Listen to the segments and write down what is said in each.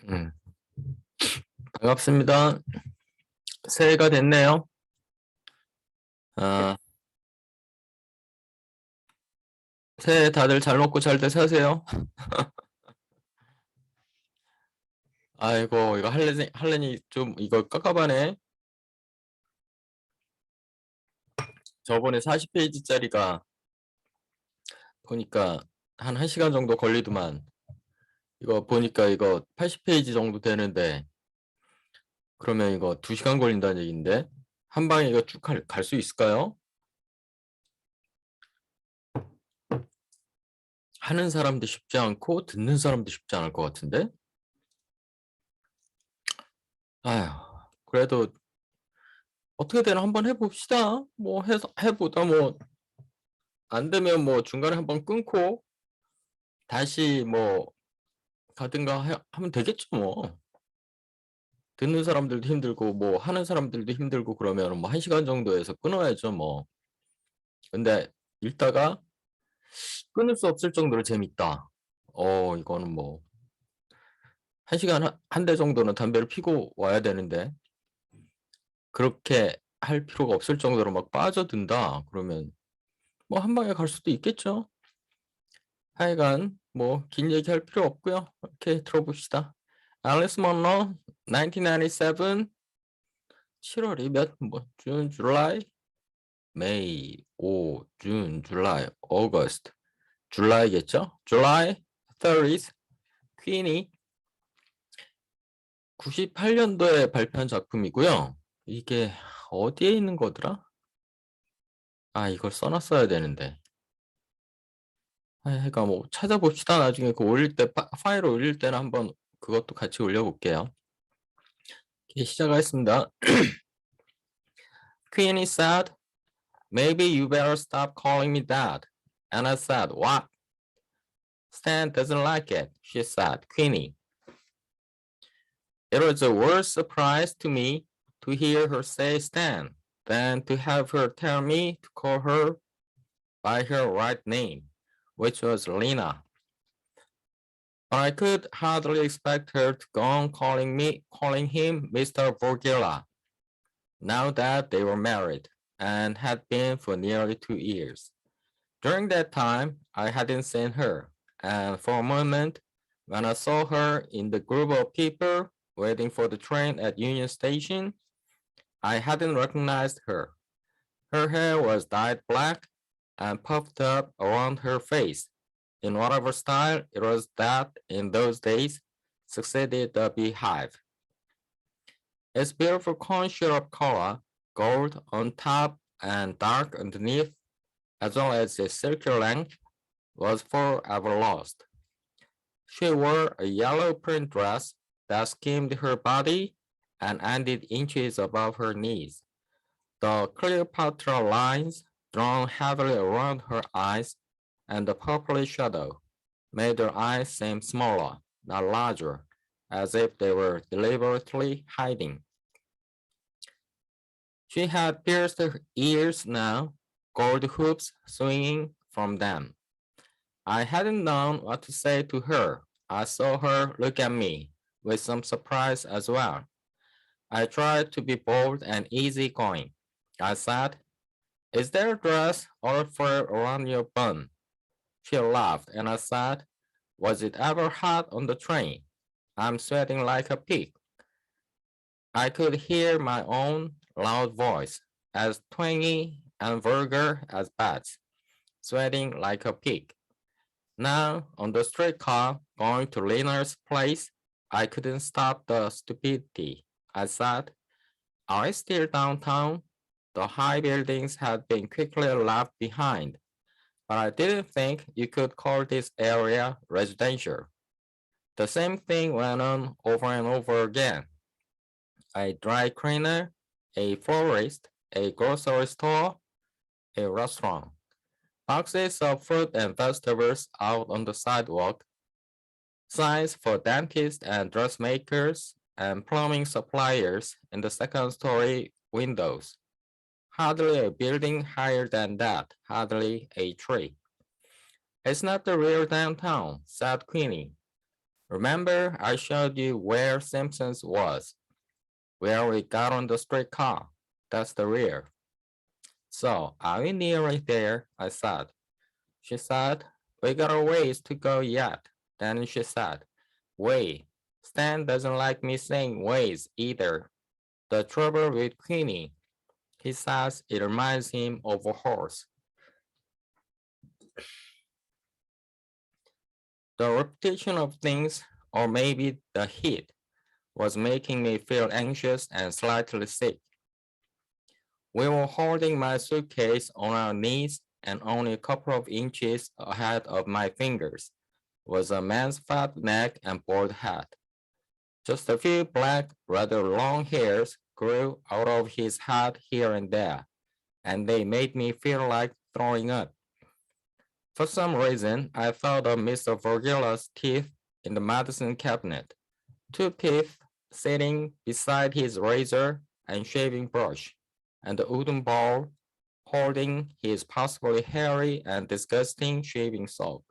음, 반갑습니다. 새해가 됐네요. 아, 새해 다들 잘 먹고 잘들 사세요. 아이고, 이거 할래니 좀 이거 깝깝하네. 저번에 40페이지짜리가 보니까 한 1시간 정도 걸리더만. 이거 보니까 이거 80페이지 정도 되는데 그러면 이거 2시간 걸린다는 얘기인데 한 방에 이거 쭉 갈 수 있을까요? 하는 사람도 쉽지 않고 듣는 사람도 쉽지 않을 것 같은데? 아휴, 그래도 어떻게 되나 한번 해봅시다. 뭐 해보다 뭐 안 되면 뭐 중간에 한번 끊고 다시 뭐 가든가 하면 되겠죠 뭐. 듣는 사람들도 힘들고 뭐 하는 사람들도 힘들고 그러면 뭐 1시간 정도에서 끊어야죠 뭐. 근데 읽다가 끊을 수 없을 정도로 재밌다. 이거는 뭐 1시간 한 대 정도는 담배를 피고 와야 되는데 그렇게 할 필요가 없을 정도로 막 빠져든다. 그러면 뭐 한 방에 갈 수도 있겠죠. 하여간 뭐 긴 얘기할 필요 없고요. 이렇게 들어봅시다. 앨리스 먼로 1997 7월이 준, 줄라이, 메이, 준, 줄라이, 오거스트, 줄라이겠죠? 줄라이 30th, 퀸이 98년도에 발표한 작품이고요. 이게 어디에 있는 거더라? 이걸 써놨어야 되는데. 그러니까 뭐 찾아봅시다. 나중에 그 올릴 때 파일 올릴 때는 한번 그것도 같이 올려볼게요. 시작하겠습니다. Queenie said, maybe you better stop calling me dad. And I said, what? Stan doesn't like it, she said, Queenie. It was a worse surprise to me to hear her say Stan than to have her tell me to call her by her right name, which was Lena. But I could hardly expect her to go on calling him Mr. Vorgilla, now that they were married and had been for nearly 2 years. During that time, I hadn't seen her, and for a moment, when I saw her in the group of people waiting for the train at Union Station, I hadn't recognized her. Her hair was dyed black and puffed up around her face, in whatever style it was that in those days succeeded the beehive. Its beautiful contour of color, gold on top and dark underneath, as well as its silky length, was forever lost. She wore a yellow print dress that skimmed her body and ended inches above her knees. The Cleopatra lines drawn heavily around her eyes and the purplish shadow made her eyes seem smaller, not larger, as if they were deliberately hiding. She had pierced her ears now, gold hoops swinging from them. I hadn't known what to say to her. I saw her look at me with some surprise as well. I tried to be bold and easygoing. I said, "Is there a dress or fur around your bun?" She laughed and I said, "Was it ever hot on the train? I'm sweating like a pig." I could hear my own loud voice, as twangy and vulgar as bats, sweating like a pig. Now, on the streetcar going to Lena's place, I couldn't stop the stupidity. I said, "Are we still downtown?" The high buildings had been quickly left behind, but I didn't think you could call this area residential. The same thing went on over and over again. A dry cleaner, a florist, a grocery store, a restaurant. Boxes of fruit and vegetables out on the sidewalk, signs for dentists and dressmakers, and plumbing suppliers in the second-story windows. Hardly a building higher than that, hardly a tree. "It's not the real downtown," said Queenie. Remember, I showed you where Simpson's was, where we got on the streetcar. That's the rear. So, are we nearly there? I said. She said, we got a ways to go yet. Then she said, wait, Stan doesn't like me saying ways either. The trouble with Queenie, he says it reminds him of a horse. The repetition of things, or maybe the heat, was making me feel anxious and slightly sick. We were holding my suitcase on our knees, and only a couple of inches ahead of my fingers was a man's fat neck and bald head. Just a few black, rather long hairs grew out of his head here and there, and they made me feel like throwing up. For some reason, I thought of Mr. Vergila's teeth in the medicine cabinet. Two teeth sitting beside his razor and shaving brush, and the wooden bowl holding his possibly hairy and disgusting shaving soap.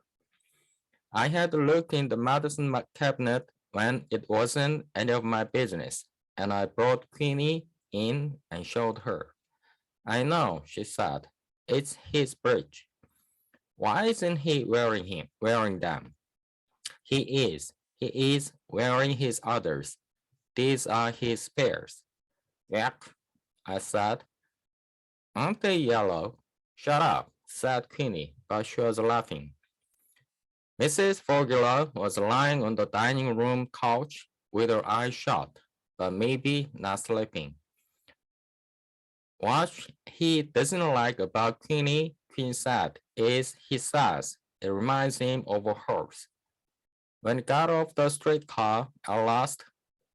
I had looked in the medicine cabinet when it wasn't any of my business, and I brought Queenie in and showed her. I know, she said. It's his bridge. Why isn't he wearing them? He is. He is wearing his others. These are his spares. Yep, I said. Aren't they yellow? Shut up, said Queenie, but she was laughing. Mrs. Fogula was lying on the dining room couch with her eyes shut, but maybe not sleeping. What he doesn't like about Queenie, Queen said, is he says it reminds him of a horse. When we got off the streetcar at last,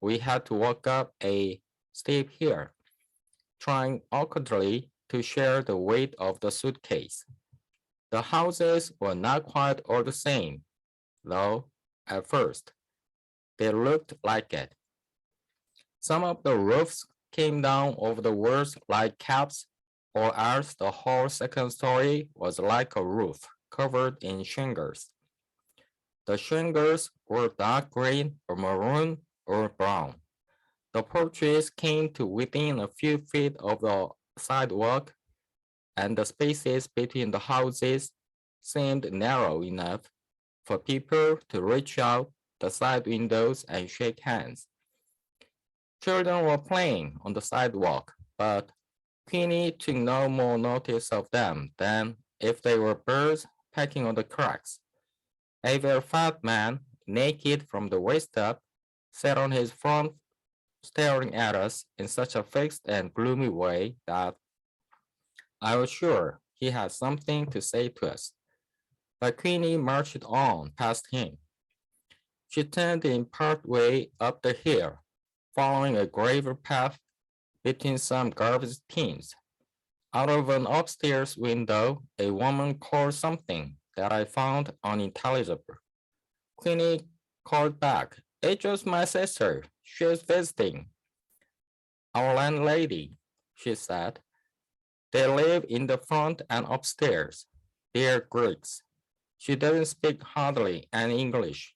we had to walk up a steep hill, trying awkwardly to share the weight of the suitcase. The houses were not quite all the same, though, at first. They looked like it. Some of the roofs came down over the walls like caps, or else the whole second story was like a roof covered in shingles. The shingles were dark green or maroon or brown. The porches came to within a few feet of the sidewalk, and the spaces between the houses seemed narrow enough for people to reach out the side windows and shake hands. Children were playing on the sidewalk, but Queenie took no more notice of them than if they were birds pecking on the cracks. A very fat man, naked from the waist up, sat on his front staring at us in such a fixed and gloomy way that I was sure he had something to say to us. But Queenie marched on past him. She turned in part way up the hill, following a gravel path between some garbage tins. Out of an upstairs window, a woman called something that I found unintelligible. Queenie called back, it's just my sister. She's visiting. Our landlady, she said. They live in the front and upstairs. They're Greeks. She doesn't speak hardly any English.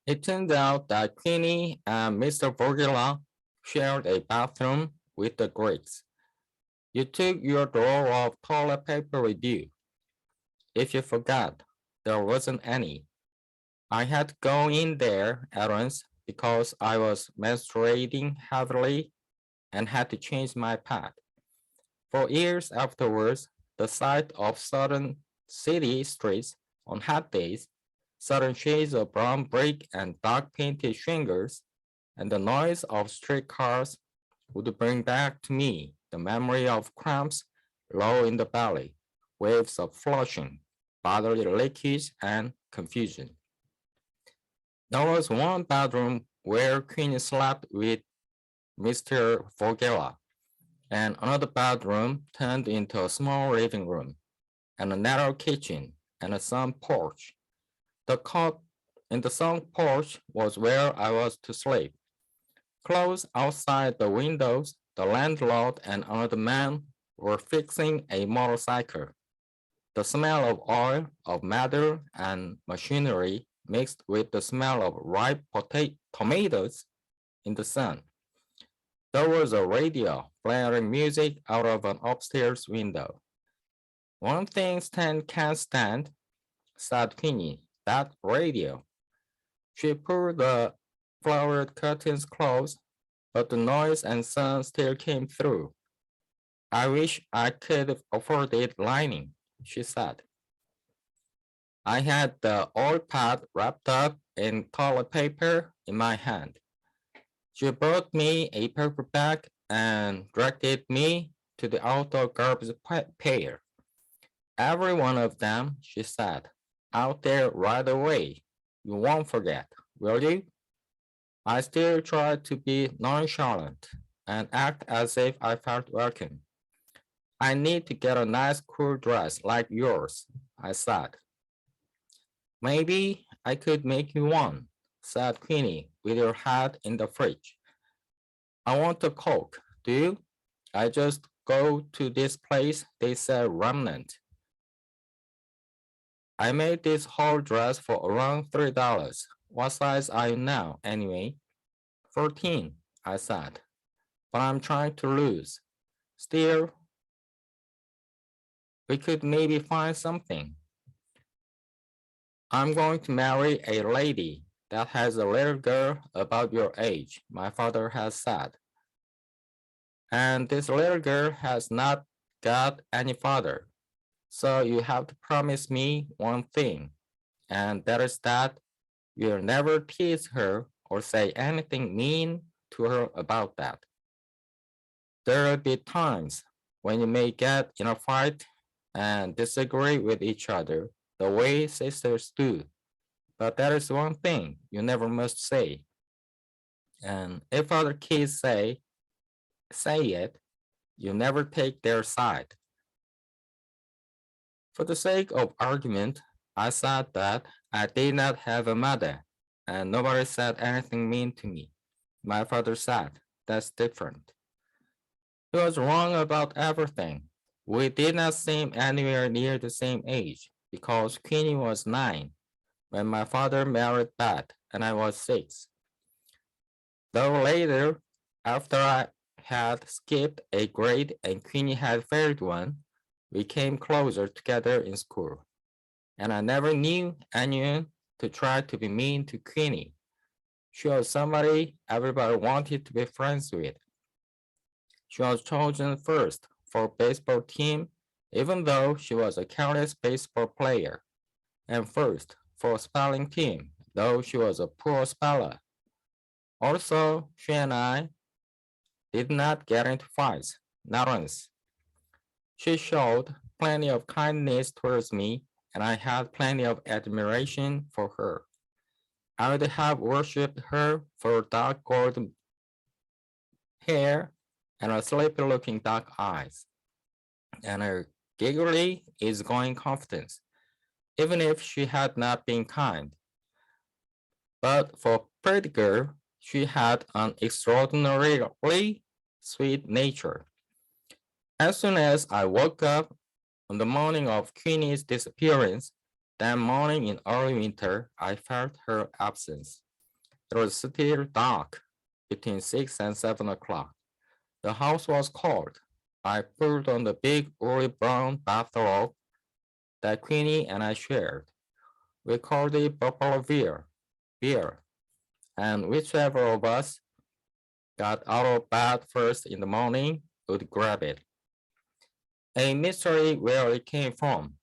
It turned out that Queenie and Mr. Vorgila shared a bathroom with the Greeks. You took your drawer of toilet paper with you. If you forgot, there wasn't any. I had to go in there at once because I was menstruating heavily and had to change my pad. For years afterwards, the sight of certain city streets on hot days, certain shades of brown brick and dark painted shingles, and the noise of streetcars would bring back to me the memory of cramps low in the belly, waves of flushing, bodily leakage, and confusion. There was one bedroom where Queenie slept with Mr. Vogela, and another bedroom turned into a small living room, and a narrow kitchen, and a sun porch. The cot in the sun porch was where I was to sleep. Close outside the windows, the landlord and another man were fixing a motorcycle. The smell of oil, of metal, and machinery mixed with the smell of ripe tomatoes in the sun. There was a radio blaring music out of an upstairs window. One thing Stan can't stand, said Queenie, that radio. She pulled the flowered curtains close, but the noise and sun still came through. I wish I could afford it lining, she said. I had the old pot wrapped up in toilet paper in my hand. She brought me a paper bag and directed me to the outdoor garbage pail. Every one of them, she said, out there right away. You won't forget, will you? I still tried to be nonchalant and act as if I felt welcome. I need to get a nice cool dress like yours, I said. Maybe I could make you one, said Queenie with her head in the fridge. I want a Coke, do you? I just go to this place, they sell remnant. I made this whole dress for around $3. What size are you now, anyway? 14, I said. But I'm trying to lose. Still, we could maybe find something. I'm going to marry a lady that has a little girl about your age, my father has said. And this little girl has not got any father. So you have to promise me one thing, and that is that you'll never tease her or say anything mean to her about that. There will be times when you may get in a fight and disagree with each other the way sisters do, but that is one thing you never must say. And if other kids say it, you never take their side. For the sake of argument, I said that I did not have a mother, and nobody said anything mean to me. My father said, that's different. He was wrong about everything. We did not seem anywhere near the same age, because Queenie was 9 when my father married Beth, and I was 6. Though later, after I had skipped a grade and Queenie had failed one, we came closer together in school, and I never knew anyone to try to be mean to Queenie. She was somebody everybody wanted to be friends with. She was chosen first for baseball team, even though she was a careless baseball player, and first for spelling team, though she was a poor speller. Also, she and I did not get into fights, not once. She showed plenty of kindness towards me, and I had plenty of admiration for her. I would have worshipped her for her dark golden hair and her sleepy-looking dark eyes, and her giggly, easygoing confidence, even if she had not been kind. But for a pretty girl, she had an extraordinarily sweet nature. As soon as I woke up on the morning of Queenie's disappearance, that morning in early winter, I felt her absence. It was still dark, between 6 and 7 o'clock. The house was cold. I pulled on the big woolly brown bathrobe that Queenie and I shared. We called it Buffalo beer, and whichever of us got out of bed first in the morning would grab it. A mystery where it came from.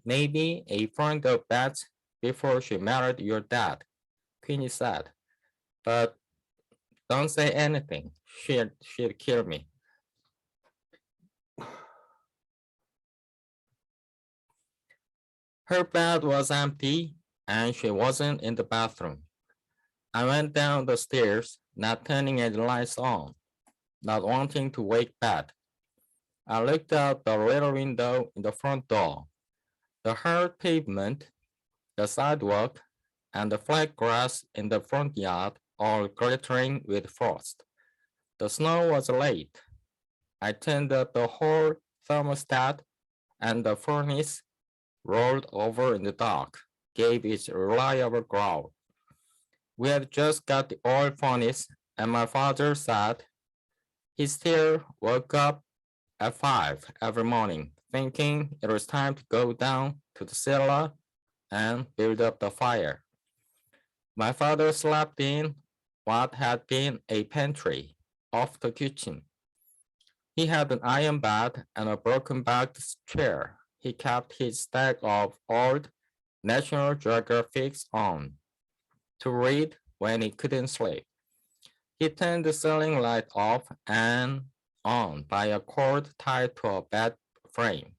Maybe a friend of Beth's before she married your dad, Queenie said. But don't say anything. She'd kill me. Her bed was empty and she wasn't in the bathroom. I went down the stairs, not turning any lights on, not wanting to wake Beth. I looked out the little window in the front door. The hard pavement, the sidewalk, and the flat grass in the front yard all glittering with frost. The snow was late. I turned up the whole thermostat and the furnace rolled over in the dark. gave its reliable growl. We had just got the oil furnace, and my father said he still woke up at 5 every morning, thinking it was time to go down to the cellar and build up the fire. My father slept in what had been a pantry off the kitchen. He had an iron bed and a broken-backed chair. He kept his stack of old National Geographics on to read when he couldn't sleep. He turned the ceiling light off and on by a cord tied to a bed frame.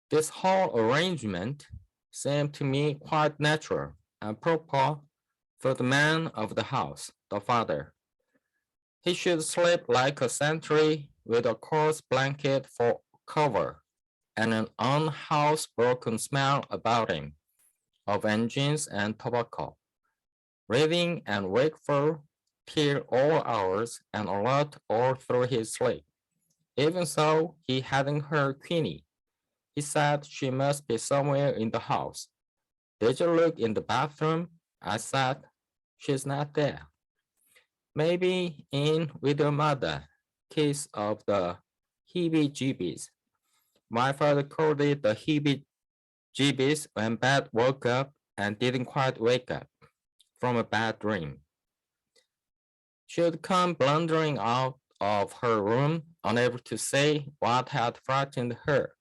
This whole arrangement seemed to me quite natural and proper for the man of the house, the father. He should sleep like a sentry with a coarse blanket for cover and an unhousebroken smell about him of engines and tobacco, reading and wakeful till all hours and alert all through his sleep. Even so, he hadn't heard Queenie. He said she must be somewhere in the house. Did you look in the bathroom? I said, she's not there. Maybe in with your mother. Case of the heebie-jeebies. My father called it the heebie-jeebies when Beth woke up and didn't quite wake up from a bad dream. She'd come blundering out of her room, unable to say what had frightened her,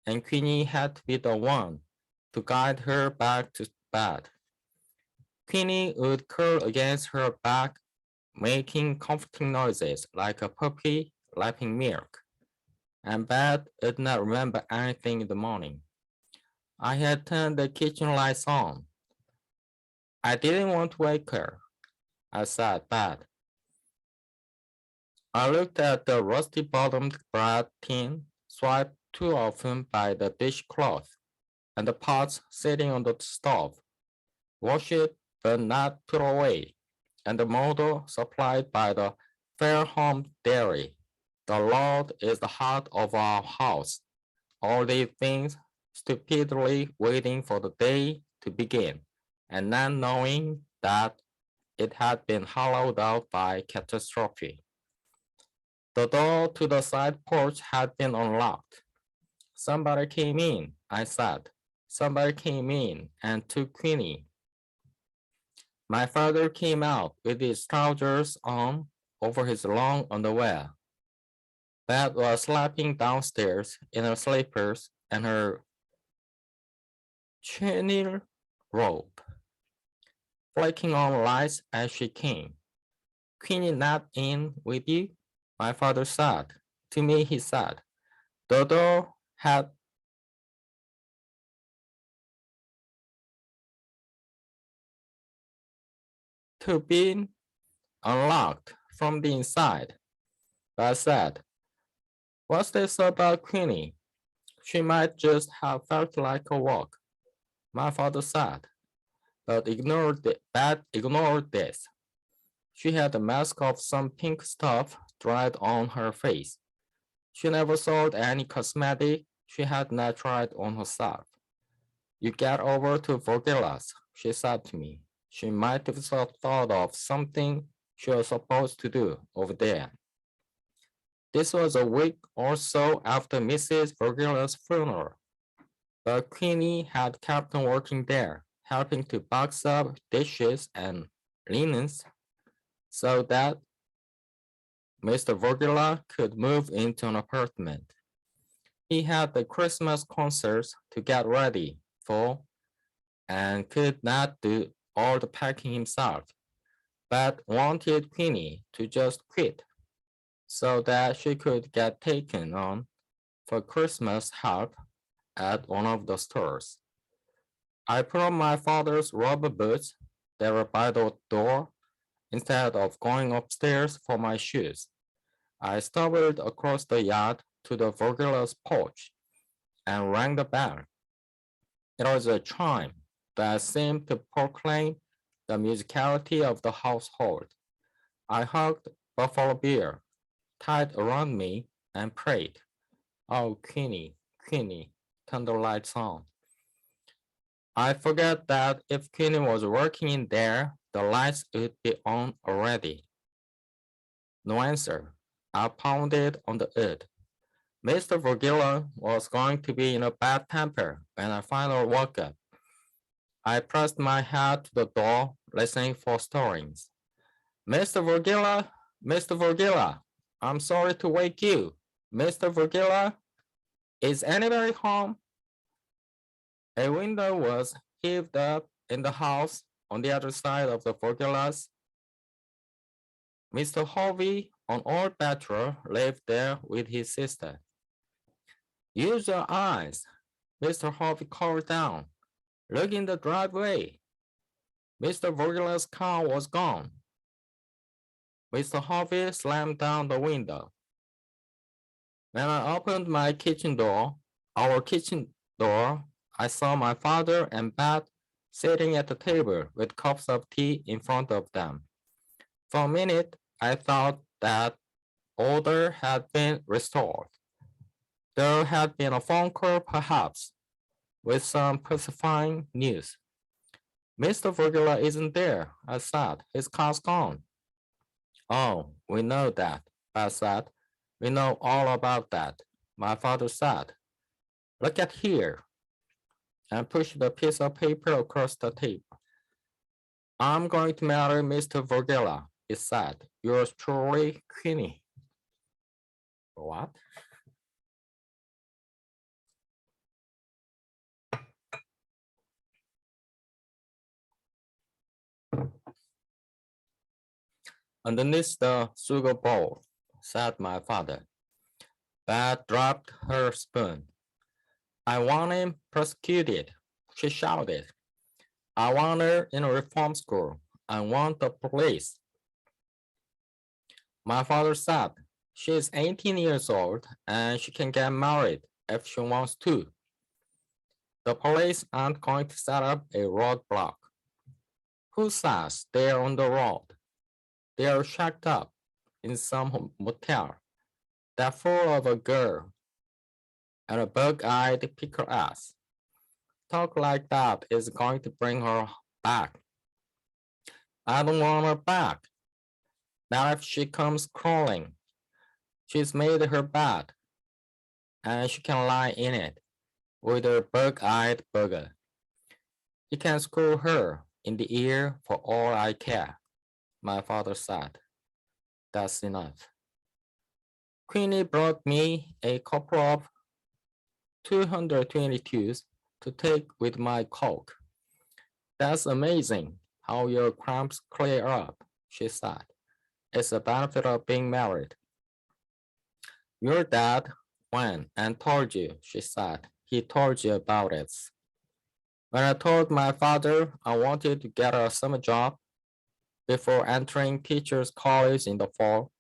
and Queenie had to be the one to guide her back to bed. Queenie would curl against her back, making comforting noises like a puppy lapping milk, and Beth did not remember anything in the morning. I had turned the kitchen lights on. I didn't want to wake her. I said, Beth. I looked at the rusty-bottomed bread tin, swiped too often by the dishcloth, and the pots sitting on the stove. Wash it, but not put away, and the model supplied by the Fairholme Dairy. The Lord is the heart of our house. All these things stupidly waiting for the day to begin, and not knowing that it had been hollowed out by catastrophe. The door to the side porch had been unlocked. Somebody came in, I said. Somebody came in and took Queenie. My father came out with his trousers on over his long underwear. Beth was sleeping downstairs in her slippers and her chenille robe, flicking on lights as she came. Queenie not in with you? My father said. To me, he said. The door had to be unlocked from the inside. But I said, what's this about Queenie? She might just have felt like a walk. My father said, but ignored this. She had a mask of some pink stuff dried on her face. She never sold any cosmetic she had not tried on herself. You get over to Vorgila's, she said to me. She might have thought of something she was supposed to do over there. This was a week or so after Mrs. Vorgila's funeral, but Queenie had kept on working there, helping to box up dishes and linens so that Mr. Vorgila could move into an apartment. He had the Christmas concerts to get ready for and could not do all the packing himself, but wanted Queenie to just quit so that she could get taken on for Christmas help at one of the stores. I put on my father's rubber boots that were by the door instead of going upstairs for my shoes. I stumbled across the yard to the Vorgila's porch and rang the bell. It was a chime that seemed to proclaim the musicality of the household. I hugged Buffalo Bill tight around me and prayed, oh, Queenie, Queenie, turn the lights on. I forgot that if Queenie was working in there, the lights would be on already. No answer. I pounded on the wood. Mr. Vergilla was going to be in a bad temper when I finally woke up. I pressed my head to the door, listening for stirrings. Mr. Vergilla, Mr. Vergilla, I'm sorry to wake you. Mr. Vergilla, is anybody home? A window was heaved up in the house on the other side of the Vergillas. Mr. Harvey, an old bachelor, lived there with his sister. Use your eyes, Mr. Harvey called down. Look in the driveway. Mr. Vergilla's car was gone. Mr. Harvey slammed down the window. When I opened my kitchen door, our kitchen door, I saw my father and Beth sitting at the table with cups of tea in front of them. For a minute, I thought that order had been restored. There had been a phone call, perhaps, with some pacifying news. Mr. Vergilla isn't there, I said. His car's gone. Oh, we know that, Beth said. We know all about that. My father said. Look at here, and pushed a piece of paper across the table. I'm going to marry Mr. Vergilla, he said. Yours truly, Queenie. What? Underneath the sugar bowl, said my father. Beth dropped her spoon. I want him prosecuted, she shouted. I want her in a reform school. I want the police. My father said, she is 18 years old and she can get married if she wants to. The police aren't going to set up a roadblock. Who says they're on the road? They're shacked up in some motel. They're full of a girl and a bug-eyed picker ass. Talk like that is going to bring her back. I don't want her back. Not if she comes crawling. She's made her bed, and she can lie in it with her bug-eyed bugger. You can screw her in the ear for all I care, my father said. That's enough. Queenie brought me a couple of 222s to take with my Coke. That's amazing how your cramps clear up, she said. It's a benefit of being married. Your dad went and told you, she said. He told you about it. When I told my father I wanted to get a summer job before entering teachers college in the fall,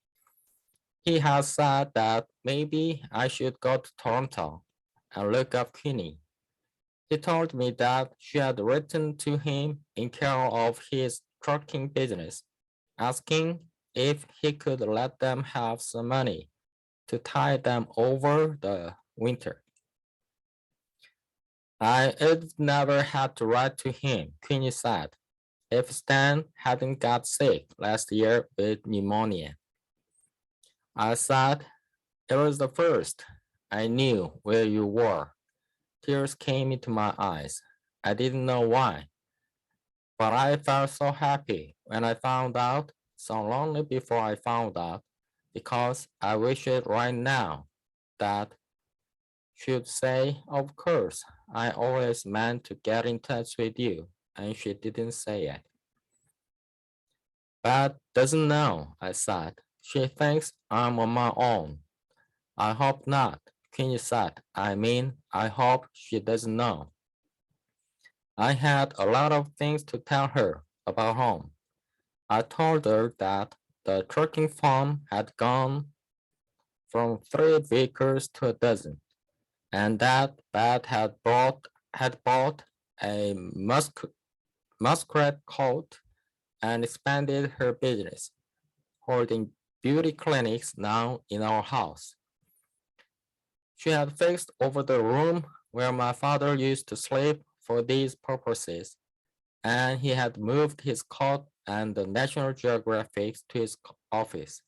he has said that maybe I should go to Toronto and look up Queenie. He told me that she had written to him in care of his trucking business, asking if he could let them have some money to tide them over the winter. I had never had to write to him, Queenie said, if Stan hadn't got sick last year with pneumonia. I said, it was the first. I knew where you were. Tears came into my eyes. I didn't know why, but I felt so happy when I found out, so lonely before I found out, because I wish it right now that she'd say, of course, I always meant to get in touch with you, and she didn't say it. Beth doesn't know, I said. She thinks I'm on my own. I hope not, Queenie said. I hope she doesn't know. I had a lot of things to tell her about home. I told her that the trucking farm had gone from 3 acres to a dozen, and that Beth had bought a muskrat coat and expanded her business, holding beauty clinics now in our house. She had fixed over the room where my father used to sleep for these purposes, and he had moved his coat and the National Geographic to his office.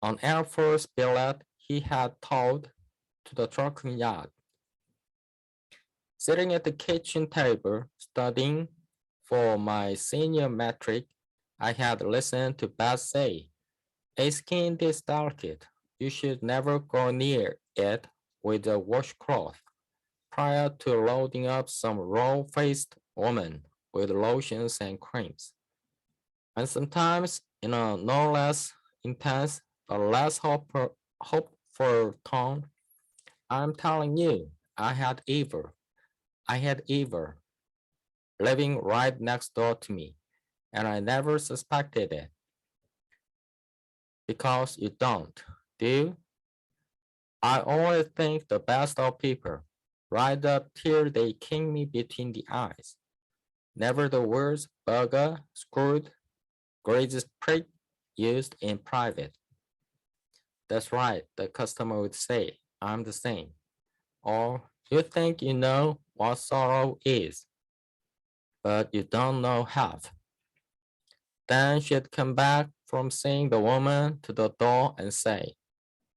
On Air Force billet, he had towed to the trucking yard. Sitting at the kitchen table, studying for my senior metric, I had listened to Beth say, "A skin this delicate. You should never go near it with a washcloth prior to loading up some raw-faced woman with lotions and creams." And sometimes, in a no less intense but less hopeful tone, "I'm telling you, I had Eva living right next door to me, and I never suspected it." "Because you don't, do you?" "I always think the best of people, right up till they kick me between the eyes. Never the words bugger, screwed, greasy prick used in private." "That's right," the customer would say. "I'm the same." Or, "You think you know what sorrow is, but you don't know half." Then she'd come back from seeing the woman to the door and say,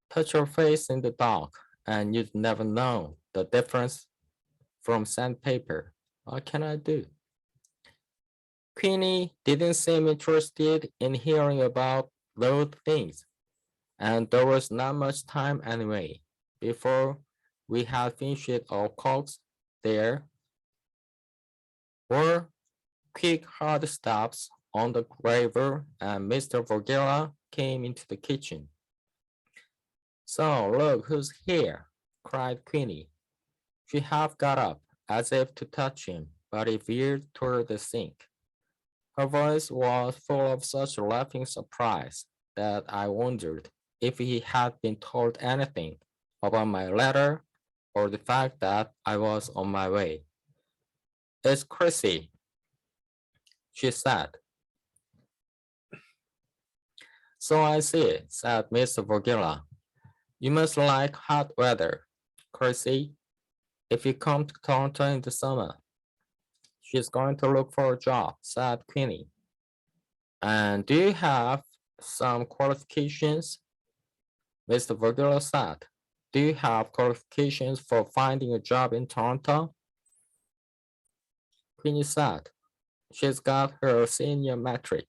"Touch your face in the dark, and you'd never know the difference from sandpaper. What can I do?" Queenie didn't seem interested in hearing about those things, and there was not much time anyway. Before we had finished our cokes, there were quick hard stops on the gravel, and Mr. Vogela came into the kitchen. "So, look who's here," cried Queenie. She half got up, as if to touch him, but he veered toward the sink. Her voice was full of such laughing surprise that I wondered if he had been told anything about my letter or the fact that I was on my way. "It's Chrissy," she said. "So I see," said Mr. Vogela. "You must like hot weather, Chrissy. If you come to Toronto in the summer." "She's going to look for a job," said Queenie. "And do you have some qualifications?" Mr. Vogela said. "Do you have qualifications for finding a job in Toronto?" Queenie said. "She's got her senior metric."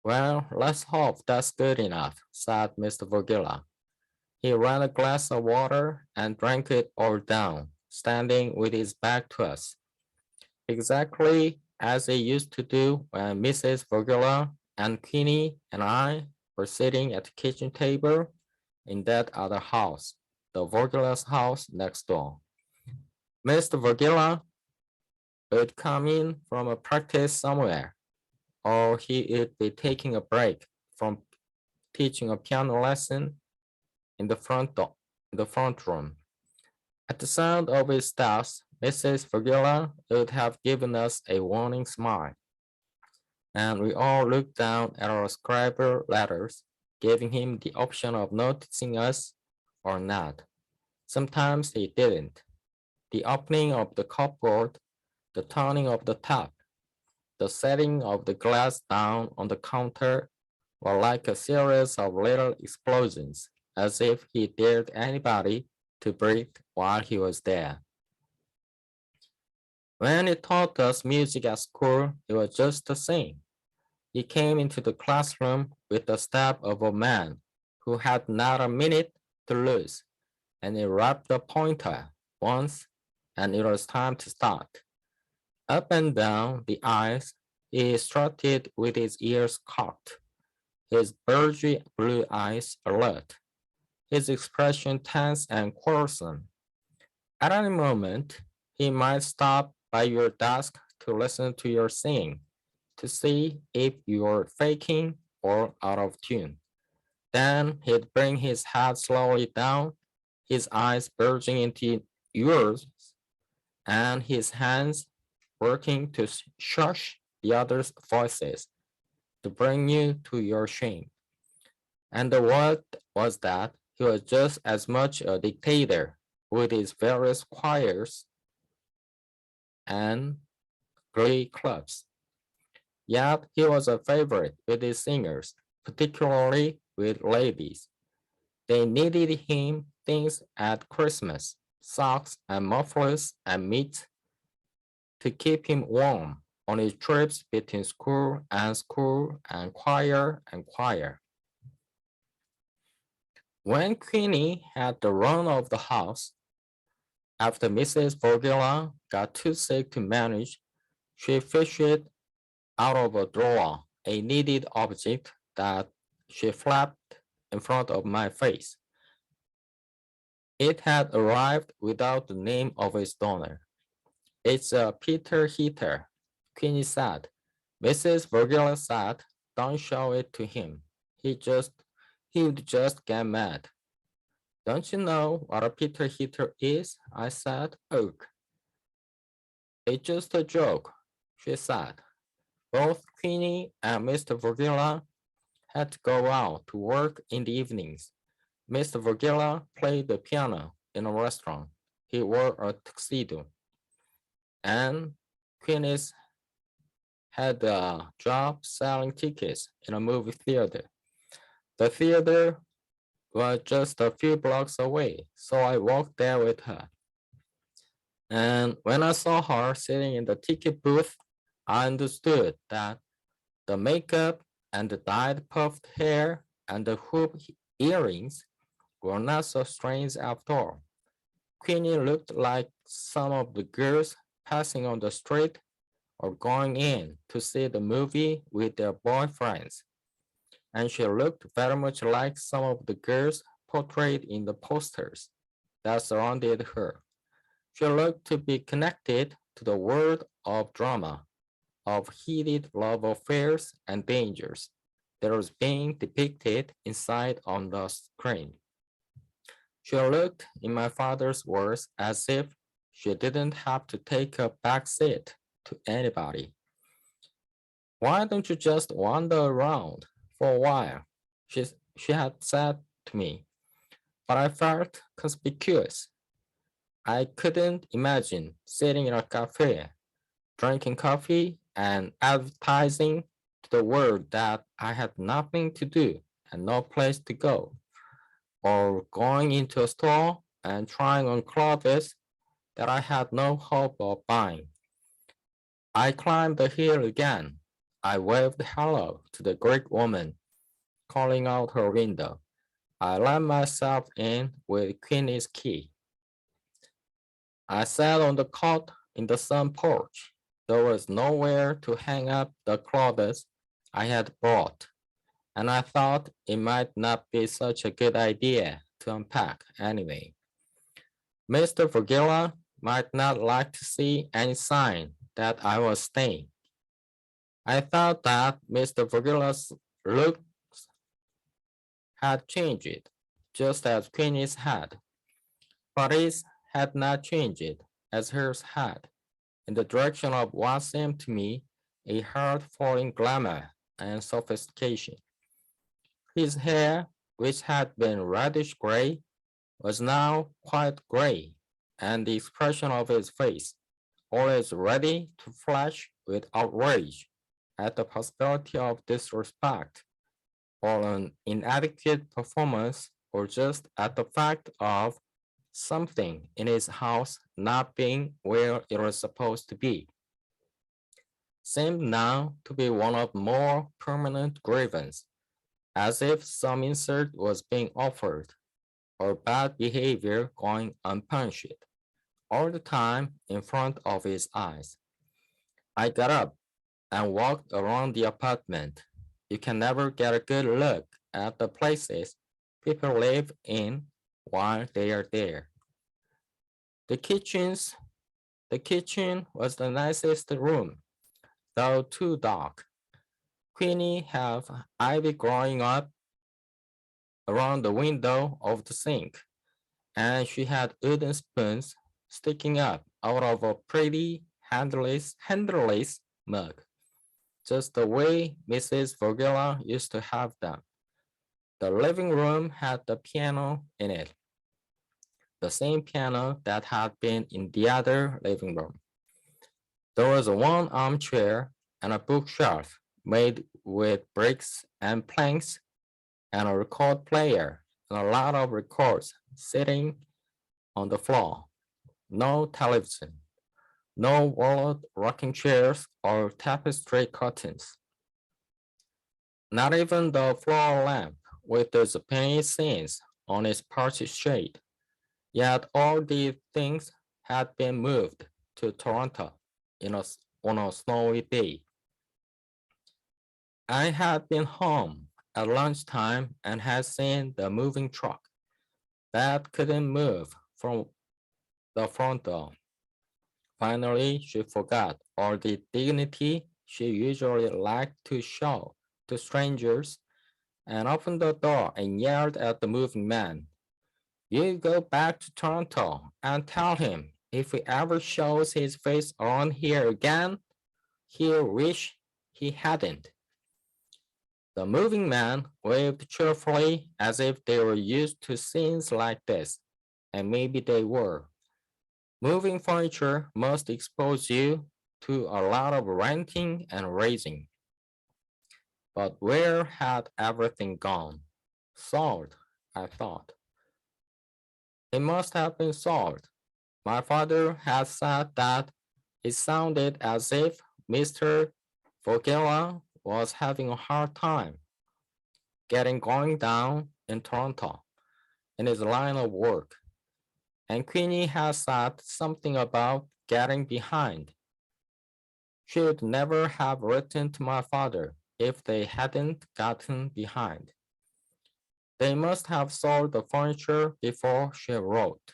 "Well, let's hope that's good enough," said Mr. Vogela. He ran a glass of water and drank it all down, standing with his back to us, exactly as he used to do when Mrs. Vogela and Queenie and I were sitting at the kitchen table in that other house, the Vogela's house next door. Mr. Vogela would come in from a practice somewhere, or he would be taking a break from teaching a piano lesson in the front room. At the sound of his steps, Mrs. Vogela would have given us a warning smile, and we all looked down at our scribble letters, giving him the option of noticing us or not. Sometimes he didn't. The opening of the cupboard, the turning of the tap, the setting of the glass down on the counter were like a series of little explosions, as if he dared anybody to breathe while he was there. When he taught us music at school, it was just the same. He came into the classroom with the step of a man who had not a minute to lose, and he rapped the pointer once, and it was time to start. Up and down the aisles, he strutted with his ears cocked, his bulgy blue eyes alert, his expression tense and quarrelsome. At any moment, he might stop by your desk to listen to your singing, to see if you're faking or out of tune. Then he'd bring his head slowly down, his eyes bulging into yours, and his hands working to shush the others' voices, to bring you to your shame. And the word was that he was just as much a dictator with his various choirs and glee clubs. Yet he was a favorite with his singers, particularly with ladies. They needed him things at Christmas, socks and mufflers and meat to keep him warm on his trips between school and choir and choir. When Queenie had the run of the house, after Mrs. Vorgilla got too sick to manage, she fished out of a drawer a needed object that she flapped in front of my face. It had arrived without the name of its donor. It's a Peter heater, Queenie said. Mrs. Virgil said, don't show it to him. He would just get mad. Don't you know what a Peter heater is? I said. Ugh. It's just a joke, she said. Both Queenie and Mr. Virgila had to go out to work in the evenings. Mr. Virgila played the piano in a restaurant. He wore a tuxedo. And Queenie's had a job selling tickets in a movie theater. The theater was just a few blocks away, so I walked there with her. And when I saw her sitting in the ticket booth, I understood that the makeup and the dyed puffed hair and the hoop earrings were not so strange after all. Queenie looked like some of the girls passing on the street or going in to see the movie with their boyfriends. And she looked very much like some of the girls portrayed in the posters that surrounded her. She looked to be connected to the world of drama, of heated love affairs and dangers that was being depicted inside on the screen. She looked, in my father's words, as if she didn't have to take a back seat to anybody. Why don't you just wander around for a while? She had said to me, but I felt conspicuous. I couldn't imagine sitting in a cafe, drinking coffee and advertising to the world that I had nothing to do and no place to go, or going into a store and trying on clothes that I had no hope of buying. I climbed the hill again. I waved hello to the Greek woman, calling out her window. I let myself in with Queenie's key. I sat on the cot in the sun porch. There was nowhere to hang up the clothes I had brought, and I thought it might not be such a good idea to unpack anyway. Mr. Vergilla might not like to see any sign that I was staying. I thought that Mr. Vergilla's look had changed, just as Queenie's had, but his had not changed as hers had, in the direction of what seemed to me a heart-falling glamour and sophistication. His hair, which had been reddish gray, was now quite gray, and the expression of his face, always ready to flash with outrage at the possibility of disrespect or an inadequate performance, or just at the fact of something in his house not being where it was supposed to be, seemed now to be one of more permanent grievance, as if some insult was being offered or bad behavior going unpunished all the time in front of his eyes. I got up and walked around the apartment. You can never get a good look at the places people live in while they are there. The kitchens, the kitchen was the nicest room, though too dark. Queenie had ivy growing up around the window of the sink, and she had wooden spoons sticking up out of a pretty handleless mug, just the way Mrs. Vogela used to have them. The living room had the piano in it, the same piano that had been in the other living room. There was one armchair and a bookshelf made with bricks and planks and a record player and a lot of records sitting on the floor. No television, no walled rocking chairs or tapestry curtains. Not even the floor lamp with the Japanese scenes on its party shade. Yet all these things had been moved to Toronto on a snowy day. I had been home at lunchtime and had seen the moving truck that couldn't move from the front door. Finally, she forgot all the dignity she usually liked to show to strangers and opened the door and yelled at the moving man. You go back to Toronto and tell him if he ever shows his face around here again, he'll wish he hadn't. The moving man waved cheerfully as if they were used to scenes like this, and maybe they were. Moving furniture must expose you to a lot of renting and raising. But where had everything gone? Sold, I thought. It must have been sold. My father had said that it sounded as if Mr. Vogela was having a hard time getting going down in Toronto in his line of work. And Queenie had said something about getting behind. She would never have written to my father if they hadn't gotten behind. They must have sold the furniture before she wrote.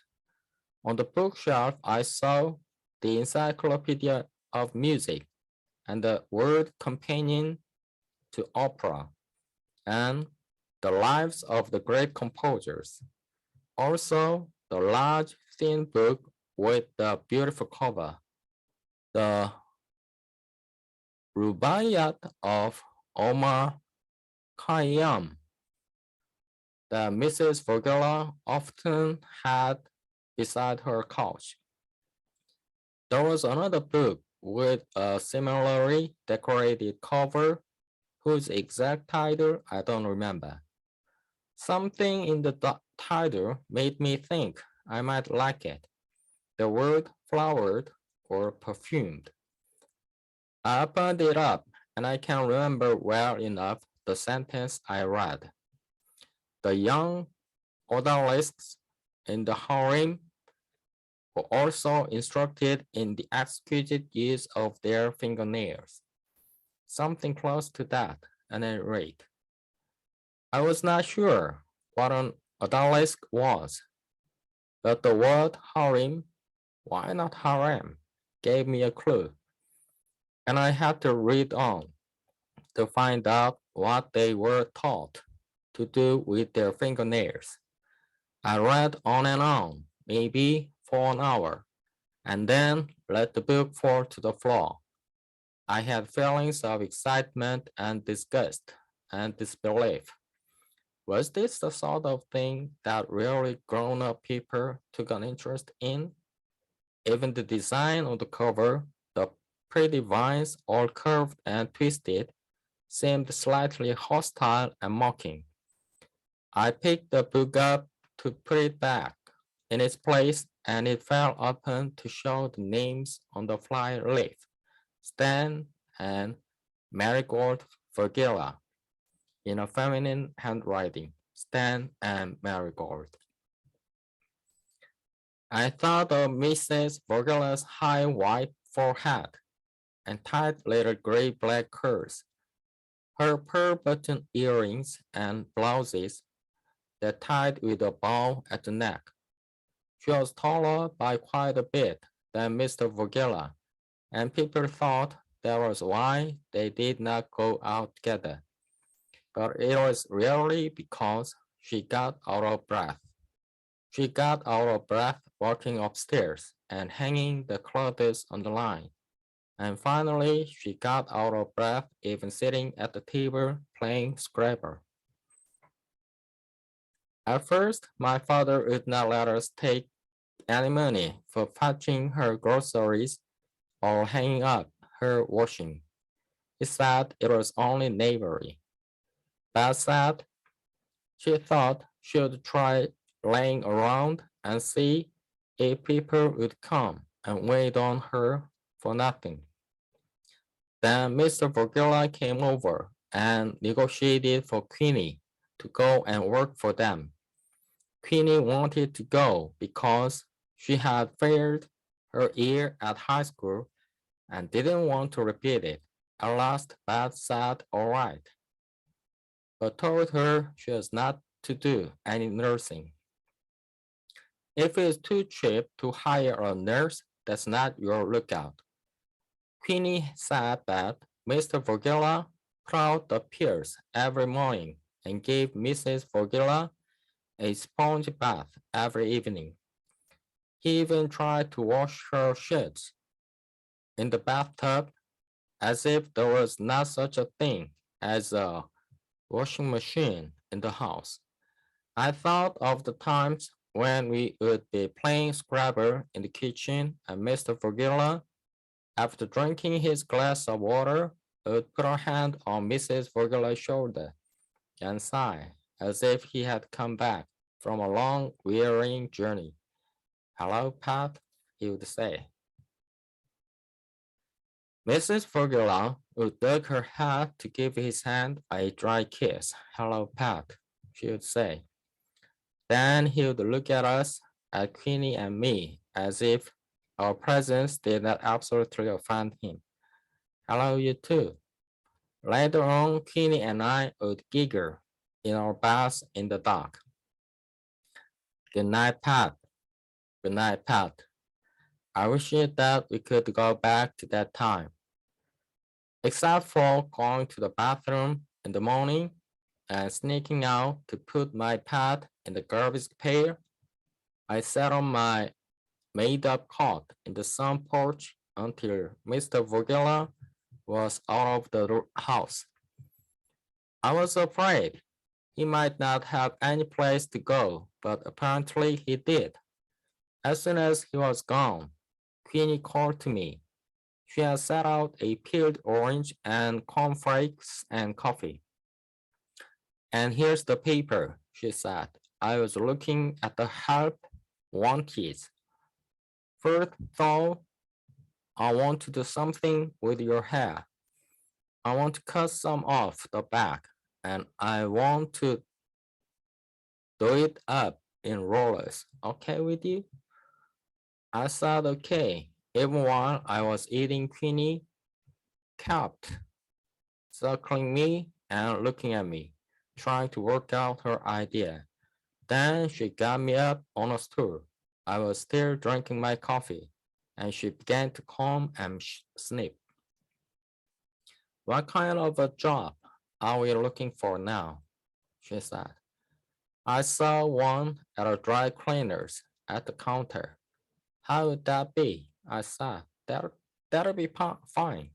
On the bookshelf, I saw the Encyclopedia of Music and the word companion to opera and the lives of the great composers. Also, the large, thin book with the beautiful cover, the Rubaiyat of Omar Khayyam that Mrs. Vogela often had beside her couch. There was another book with a similarly decorated cover whose exact title I don't remember. Something in the title made me think I might like it. The word flowered or perfumed. I opened it up and I can remember well enough the sentence I read. The young odalisques in the harem were also instructed in the exquisite use of their fingernails. Something close to that, at any rate. I was not sure what an odalisque was, but the word harem, why not harem, gave me a clue, and I had to read on to find out what they were taught to do with their fingernails. I read on and on, maybe for an hour, and then let the book fall to the floor. I had feelings of excitement and disgust and disbelief. Was this the sort of thing that really grown-up people took an interest in? Even the design of the cover, the pretty vines all curved and twisted, seemed slightly hostile and mocking. I picked the book up to put it back in its place and it fell open to show the names on the fly leaf, Stan and Marigold Vergila, in a feminine handwriting, Stan and Marigold. I thought of Mrs. Vergila's high white forehead and tight little gray-black curls, her pearl-button earrings and blouses that tied with a bow at the neck. She was taller by quite a bit than Mr. Vergila, and people thought that was why they did not go out together. But it was really because she got out of breath. She got out of breath walking upstairs and hanging the clothes on the line. And finally, she got out of breath even sitting at the table playing Scrabble. At first, my father would not let us take any money for fetching her groceries or hanging up her washing. He said it was only knavery. Beth said she thought she'd try laying around and see if people would come and wait on her for nothing. Then Mr. Vorgilla came over and negotiated for Queenie to go and work for them. Queenie wanted to go because she had failed her year at high school and didn't want to repeat it. At last, Beth said all right, but told her she was not to do any nursing. If it's too cheap to hire a nurse, that's not your lookout. Queenie said that Mr. Vorgilla plowed the piers every morning and gave Mrs. Vorgilla a sponge bath every evening. He even tried to wash her sheets in the bathtub as if there was not such a thing as a washing machine in the house. I thought of the times when we would be playing Scrabble in the kitchen and Mr. Vorgilla, after drinking his glass of water, would put a hand on Mrs. Vorgilla's shoulder and sigh as if he had come back from a long, wearying journey. Hello, Pat, he would say. Mrs. Vorgilla would duck her head to give his hand a dry kiss. Hello, Pat, she would say. Then he would look at us, at Queenie and me, as if our presence did not absolutely offend him. Hello, you too. Later on, Queenie and I would giggle in our baths in the dark. Good night, Pat. Good night, Pat. I wish that we could go back to that time. Except for going to the bathroom in the morning and sneaking out to put my pad in the garbage pail, I sat on my made-up cot in the sun porch until Mr. Vorgilla was out of the house. I was afraid he might not have any place to go, but apparently he did. As soon as he was gone, Queenie called to me. She had set out a peeled orange and cornflakes and coffee. And here's the paper, she said. I was looking at the help wanted. First thought, I want to do something with your hair. I want to cut some off the back, and I want to do it up in rollers. Okay with you? I said okay, even while I was eating Queenie kept circling me and looking at me, trying to work out her idea. Then she got me up on a stool. I was still drinking my coffee, and she began to comb and snip. What kind of a job are we looking for now? She said. I saw one at a dry cleaner's at the counter. How would that be? I said. That'll be fine.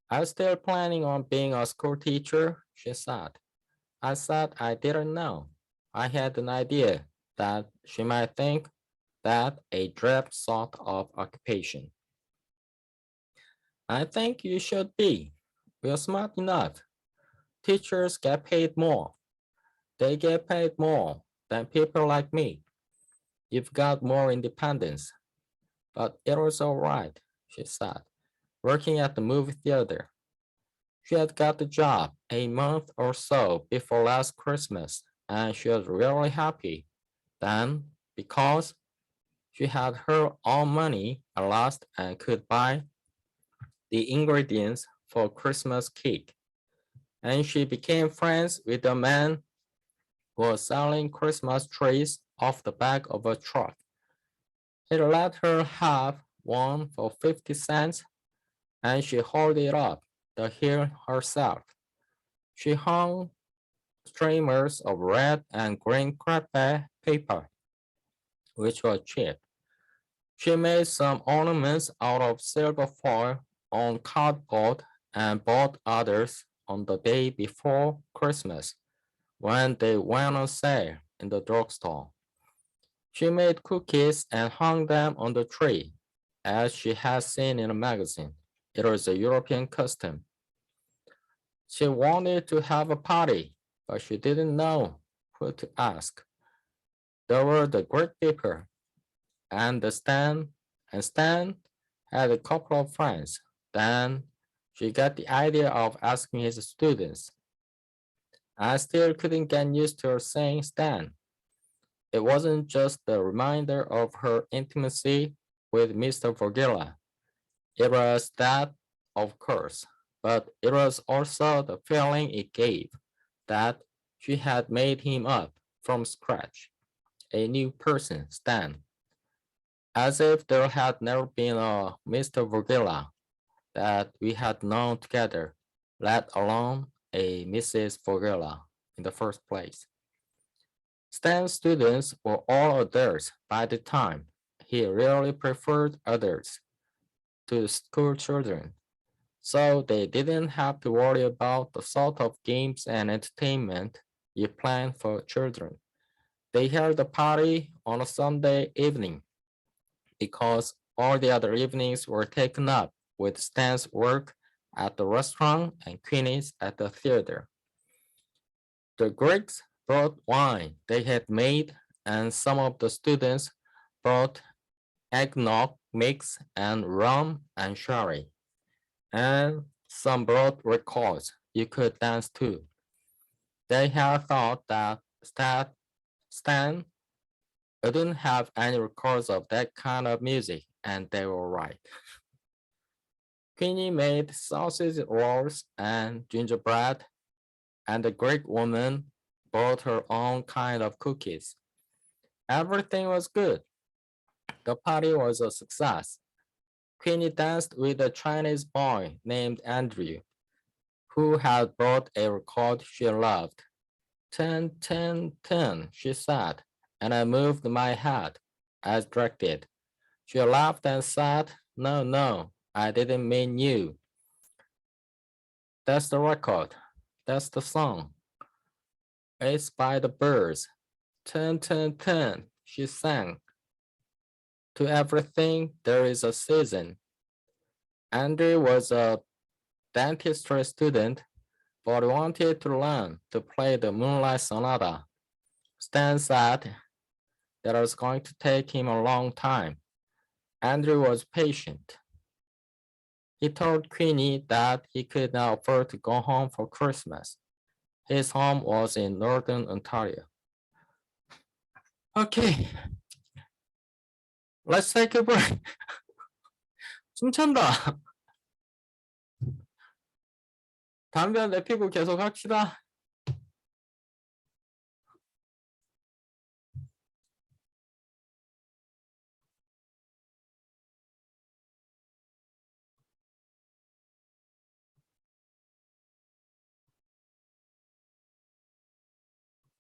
I was still planning on being a school teacher, she said. I said I didn't know. I had an idea that she might think that a drab sort of occupation. I think you should be. We're smart enough. Teachers get paid more. They get paid more than people like me. You've got more independence. But it was all right, she said, working at the movie theater. She had got the job a month or so before last Christmas, and she was really happy then because she had her own money at last and could buy the ingredients for Christmas cake. And she became friends with the man who was selling Christmas trees off the back of a truck. He let her have one for 50 cents, and she held it up the hill herself. She hung streamers of red and green crepe paper, which was cheap. She made some ornaments out of silver foil on cardboard and bought others on the day before Christmas when they went on sale in the drugstore. She made cookies and hung them on the tree. as she had seen in a magazine. It was a European custom. She wanted to have a party, but she didn't know who to ask. There were the Greek people and Stan had a couple of friends. Then she got the idea of asking his students. I still couldn't get used to her saying Stan. It wasn't just the reminder of her intimacy with Mr. Vorgilla. It was that, of course, but it was also the feeling it gave that she had made him up from scratch, a new person, Stan, as if there had never been a Mr. Vorgilla that we had known together, let alone a Mrs. Vorgilla in the first place. Stan's students were all adults by the time. He really preferred adults to school children, so they didn't have to worry about the sort of games and entertainment you plan for children. They held the party on a Sunday evening because all the other evenings were taken up with Stan's work at the restaurant and Queenie's at the theater. The Greeks brought wine they had made, and some of the students brought eggnog mix and rum and sherry, and some brought records you could dance to. They had thought that Stan wouldn't have any records of that kind of music, and they were right. Queenie made sausage rolls and gingerbread, and the Greek woman brought her own kind of cookies. Everything was good. The party was a success. Queenie danced with a Chinese boy named Andrew, who had brought a record she loved. 10, 10, 10, she said, and I moved my head as directed. She laughed and said, no, no, I didn't mean you. That's the record. That's the song. It's by the Birds. 10, 10, 10, she sang. To everything, there is a season. Andrew was a dentistry student, but wanted to learn to play the Moonlight Sonata. Stan said that it was going to take him a long time. Andrew was patient. He told Queenie that he could not afford to go home for Christmas. His home was in northern Ontario. Okay, let's take a break. 숨찬다. 담배 한 대 피고 계속 합시다.